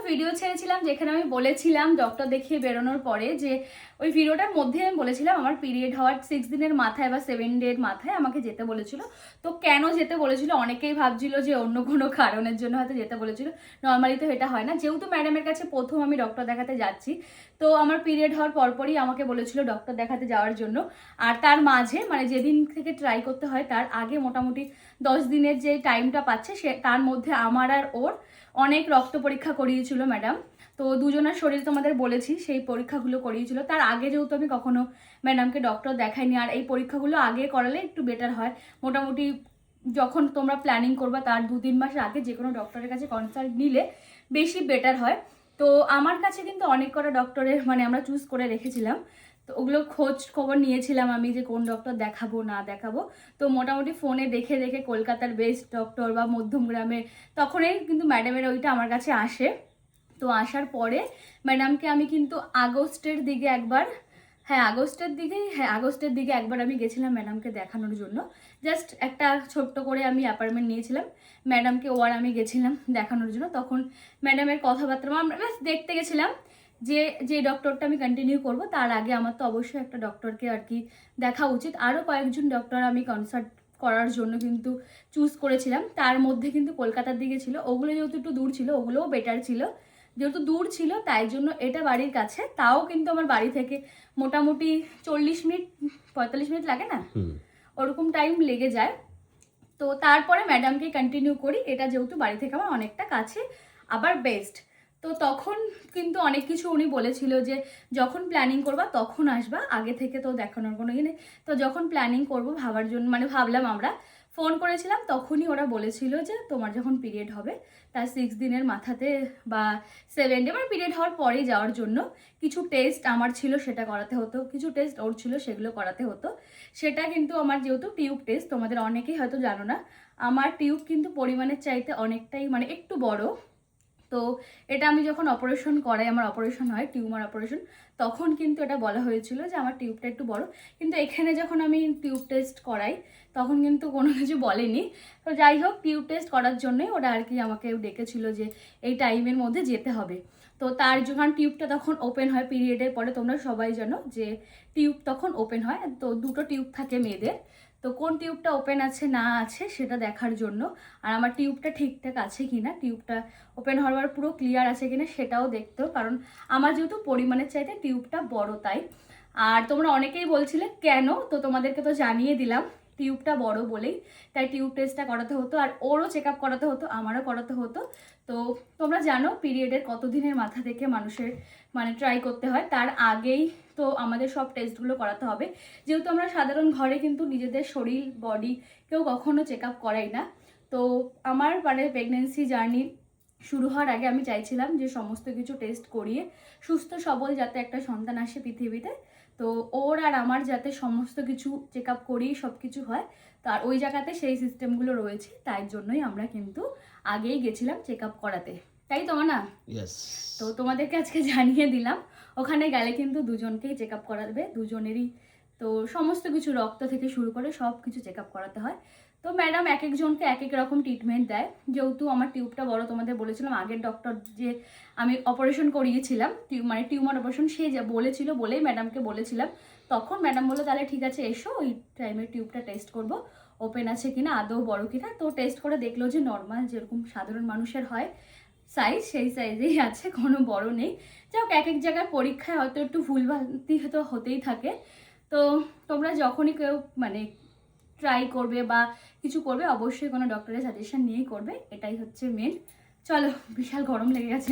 Video ছেড়েছিলাম যেখানে আমি বলেছিলাম ডক্টর দেখিয়ে বেরোনোর পরে যে ওই ভিডিওটার মধ্যে আমি বলেছিলাম আমার পিরিয়ড হওয়ার 6 দিনের মাথায় বা 7 ডের মাথায় আমাকে যেতে বলেছিল। তো কেন যেতে বলেছিল, অনেকেই ভাবছিল যে অন্য কোনো কারণের জন্য হয়তো যেতে বলেছিল। নর্মালি তো এটা হয় না, যেহেতু ম্যাডামের কাছে প্রথম আমি ডক্টর দেখাতে যাচ্ছি, তো আমার পিরিয়ড হওয়ার পরপরই আমাকে বলেছিল ডক্টর দেখাতে যাওয়ার জন্য। আর তার মাঝে মানে যেদিন থেকে ট্রাই করতে হয় তার আগে মোটামুটি 10 দিনের যে টাইমটা পাচ্ছে সে তার মধ্যে আমার আর ওর অনেক রক্ত পরীক্ষা করিয়েছিল ম্যাডাম। তো দুজনের শরীর তোমাদের বলেছি, সেই পরীক্ষাগুলো করিয়েছিল। তার আগে যেহেতু আমি কখনো ম্যাডামকে ডক্টর দেখাইনি, আর এই পরীক্ষাগুলো আগে করালে একটু বেটার হয়। মোটামুটি যখন তোমরা প্ল্যানিং করবা তার 2-3 মাস আগে যে কোনো ডক্টরের কাছে কনসাল্ট নিলে বেশি বেটার হয়। তো আমার কাছে কিন্তু অনেক কটা ডক্টরের মানে আমরা চুজ করে রেখেছিলাম, তো ওগুলো খোঁজ খবর নিয়েছিলাম আমি যে কোন ডক্টর দেখাবো না দেখাবো। তো মোটামুটি ফোনে দেখে দেখে কলকাতার বেস্ট ডক্টর বা মধ্যমগ্রামে তখনই কিন্তু ম্যাডামের ওইটা আমার কাছে আসে। তো আসার পরে ম্যাডামকে আমি কিন্তু আগস্টের দিকে একবার আমি গেছিলাম ম্যাডামকে দেখানোর জন্য। জাস্ট একটা ছোট্ট করে আমি অ্যাপয়েন্টমেন্ট নিয়েছিলাম ম্যাডামকে, ও আর আমি গেছিলাম দেখানোর জন্য। তখন ম্যাডামের কথাবার্তা আমরা দেখতে গেছিলাম যে যে ডক্টরটা আমি কন্টিনিউ করব তার আগে আমার তো অবশ্যই একটা ডক্টরকে আর কি দেখা উচিত। আরও কয়েকজন ডক্টর আমি কনসাল্ট করার জন্য কিন্তু চুজ করেছিলাম, তার মধ্যে কিন্তু কলকাতার দিকে ছিল। ওগুলো যেহেতু একটু দূর ছিল, ওগুলোও বেটার ছিল। যেহেতু দূর ছিল তাই জন্য এটা বাড়ির কাছে, তাও কিন্তু আমার বাড়ি থেকে মোটামুটি 40 মিনিট 45 মিনিট লাগে না, ওরকম টাইম লেগে যায়। তো তারপরে ম্যাডামকে কন্টিনিউ করি, এটা যেহেতু বাড়ি থেকে আমার অনেকটা কাছে আবার বেস্ট। তো তখন কিন্তু অনেক কিছু উনি বলেছিল যে যখন প্ল্যানিং করবা তখন আসবা, আগে থেকে তো দেখানোর কোনো ইয়ে নেই। তো যখন প্ল্যানিং করবো ভাবার জন্য মানে ভাবলাম, আমরা ফোন করেছিলাম তখনই ওরা বলেছিল যে তোমার যখন পিরিয়ড হবে তার 6 দিনের মাথাতে বা 7 ডে মানে পিরিয়ড হওয়ার পরেই যাওয়ার জন্য কিছু টেস্ট আমার ছিল সেটা করাতে হতো, কিছু টেস্ট ওর ছিল সেগুলো করাতে হতো। সেটা কিন্তু আমার যেহেতু টিউব টেস্ট, তোমাদের অনেকেই হয়তো জানো না, আমার টিউব কিন্তু পরিমাণের চাইতে অনেকটাই মানে একটু বড়। তো এটা আমি যখন অপারেশন করাই, আমার অপারেশন হয় টিউমার অপারেশন, তখন কিন্তু এটা বলা হয়েছিল যে আমার টিউবটা একটু বড়। কিন্তু এখানে যখন আমি টিউব টেস্ট করাই তখন কিন্তু কোনো কিছু বলেনি। তো যাই হোক, টিউব টেস্ট করার জন্যই ওরা আর কি আমাকে ডেকেছিল যে এই টাইমের মধ্যে যেতে হবে। তো তার যখন টিউবটা তখন ওপেন হয় পিরিয়ডের পরে, তোমরা সবাই জানো যে টিউব তখন ওপেন হয়। তো দুটো টিউব থাকে মেয়েদের, তো কোন টিউবটা ওপেন আছে না আছে সেটা দেখার জন্য, আর আমার টিউবটা ঠিকঠাক আছে কিনা, টিউবটা ওপেন হওয়ার পুরো ক্লিয়ার আছে কিনা সেটাও দেখতেও, কারণ আমার যেহেতু পরিমাণের চাইতে টিউবটা বড় তাই। আর তোমরা অনেকেই বলছিলে কেন, তো তোমাদেরকে তো জানিয়ে দিলাম টিউবটা বড় বলেই তাই টিউব টেস্টটা করাতে হতো, আর ওরও চেক আপ করাতে হতো, আমারও করাতে হতো। তো তোমরা জানো পিরিয়ডের কতদিনের মাথা থেকে মানুষের মানে ট্রাই করতে হয়, তার আগেই তো আমাদের সব টেস্টগুলো করাতে হবে। যেহেতু আমরা সাধারণ ঘরে কিন্তু নিজেদের শরীর বডি কেউ কখনো চেক আপ করাই না। তো আমার মানে প্রেগনেন্সি জার্নি শুরু হওয়ার আগে আমি চাইছিলাম যে সমস্ত কিছু টেস্ট করিয়ে সুস্থ সবল যাতে একটা সন্তান আসে পৃথিবীতে, তো ওর আর আমার যাতে সমস্ত কিছু চেক আপ করিয়ে সব কিছু হয়, তার ওই জায়গাতে সেই সিস্টেমগুলো রয়েছে, তাই জন্যই আমরা কিন্তু আগেই গেছিলাম চেক আপ করাতে, তাই তো না? তো তোমাদেরকে আজকে জানিয়ে দিলাম ওখানে গেলে কিন্তু দুজনকেই চেক আপ করাবে, দুজনেরই তো সমস্ত কিছু রক্ত থেকে শুরু করে সব কিছু চেক আপ করাতে হয়। তো ম্যাডাম এক একজনকে এক এক রকম ট্রিটমেন্ট দেয়। যেহেতু আমার টিউবটা বড়, তোমাদের বলেছিলাম আগের ডক্টর যে আমি অপারেশন করিয়েছিলাম মানে টিউমার অপারেশন, সে যা বলেছিল বলেই ম্যাডামকে বলেছিলাম। তখন ম্যাডাম বললো তাহলে ঠিক আছে এসো, ওই টাইমের টিউবটা টেস্ট করবো ওপেন আছে কিনা, আদৌ বড় কিনা। তো টেস্ট করে দেখলো যে নর্মাল যেরকম সাধারণ মানুষের হয় সাইজ সেই সাইজেই আছে, কোনো বড় নেই। যাই হোক, এক এক জায়গায় পরীক্ষায় হয়তো একটু ভুলভ্রান্তি হয়তো হতেই থাকে। তো তোমরা যখনই কেউ মানে ট্রাই করবে বা কিছু করবে অবশ্যই কোনো ডক্টরের সাজেশন নিয়েই করবে, এটাই হচ্ছে মেন। চলো, বিশাল গরম লেগে গেছে।